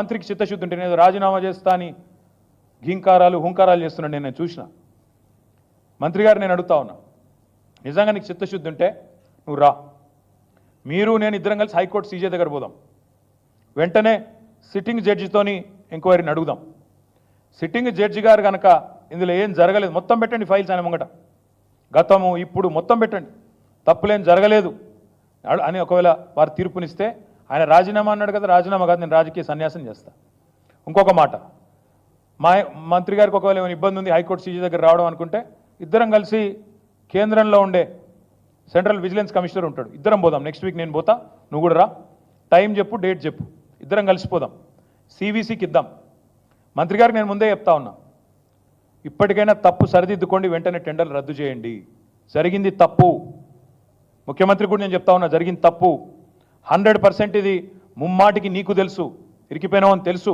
మంత్రికి చిత్తశుద్ధి ఉంటే నేను రాజీనామా చేస్తా అని ఘీంకారాలు హుంకారాలు చేస్తున్నాడు నేను చూసిన. మంత్రి గారు నేను అడుగుతా ఉన్నా, నిజంగా నీకు చిత్తశుద్ధి ఉంటే నువ్వు రా, మీరు నేను ఇద్దరం కలిసి హైకోర్టు సీజే దగ్గర పోదాం, వెంటనే సిట్టింగ్ జడ్జితోని ఎంక్వైరీని అడుగుదాం. సిట్టింగ్ జడ్జి గారు కనుక ఇందులో ఏం జరగలేదు మొత్తం పెట్టండి, ఫైల్స్ ఆయన ముంగట గతము ఇప్పుడు మొత్తం పెట్టండి, తప్పులేం జరగలేదు అని ఒకవేళ వారు తీర్పునిస్తే ఆయన రాజీనామా అన్నాడు కదా, రాజీనామా కాదు నేను రాజకీయ సన్యాసం చేస్తా. ఇంకొక మాట, మా మంత్రి గారికి ఒకవేళ ఏమైనా ఇబ్బంది ఉంది హైకోర్టు సీజీ దగ్గర రావడం అనుకుంటే ఇద్దరం కలిసి కేంద్రంలో ఉండే సెంట్రల్ విజిలెన్స్ కమిషనర్ ఉంటాడు, ఇద్దరం పోదాం. నెక్స్ట్ వీక్ నేను పోతా, నువ్వు కూడా రా, టైం చెప్పు, డేట్ చెప్పు, ఇద్దరం కలిసిపోదాం, సివిసికి ఇద్దాం. మంత్రి గారికి నేను ముందే చెప్తా ఉన్నా, ఇప్పటికైనా తప్పు సరిదిద్దుకోండి, వెంటనే టెండర్లు రద్దు చేయండి. జరిగింది తప్పు, ముఖ్యమంత్రి కూడా నేను చెప్తా ఉన్నా, జరిగింది తప్పు 100%. ఇది ముమ్మాటికి నీకు తెలుసు, ఇరికిపోయినావు అని తెలుసు.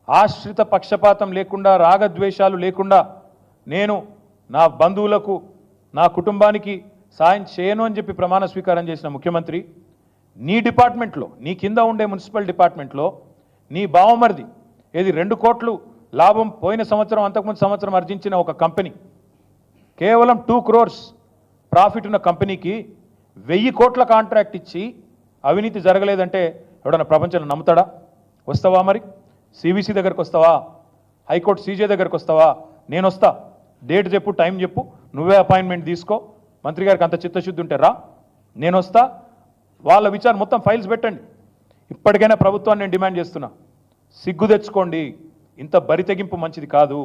ఆశ్రిత పక్షపాతం లేకుండా, రాగద్వేషాలు లేకుండా నేను నా బంధువులకు నా కుటుంబానికి సాయం చేయను అని చెప్పి ప్రమాణ స్వీకారం చేసిన ముఖ్యమంత్రి, నీ డిపార్ట్మెంట్లో నీ కింద ఉండే మున్సిపల్ డిపార్ట్మెంట్లో నీ బావమరిది ఏది 2 కోట్లు లాభం పోయిన సంవత్సరం అంతకుముందు సంవత్సరం ఆర్జించిన ఒక కంపెనీ, కేవలం 2 crores ప్రాఫిట్ ఉన్న కంపెనీకి 1000 కోట్ల కాంట్రాక్ట్ ఇచ్చి అవినీతి జరగలేదంటే ఎవడన్నా ప్రపంచంలో నమ్ముతాడా? వస్తావా మరి? సివిసి దగ్గరకు వస్తావా? హైకోర్టు సీజే దగ్గరకు వస్తావా? నేను వస్తా, డేట్ చెప్పు, టైం చెప్పు, నువ్వే అపాయింట్మెంట్ తీసుకో. మంత్రి గారికి అంత చిత్తశుద్ధి ఉంటే రా, నేను వస్తా, వాళ్ళ విచారణ మొత్తం ఫైల్స్ పెట్టండి. ఇప్పటికైనా ప్రభుత్వాన్ని నేను డిమాండ్ చేస్తున్నా, సిగ్గు తెచ్చుకోండి, ఇంత బరి తెగింపు మంచిది కాదు.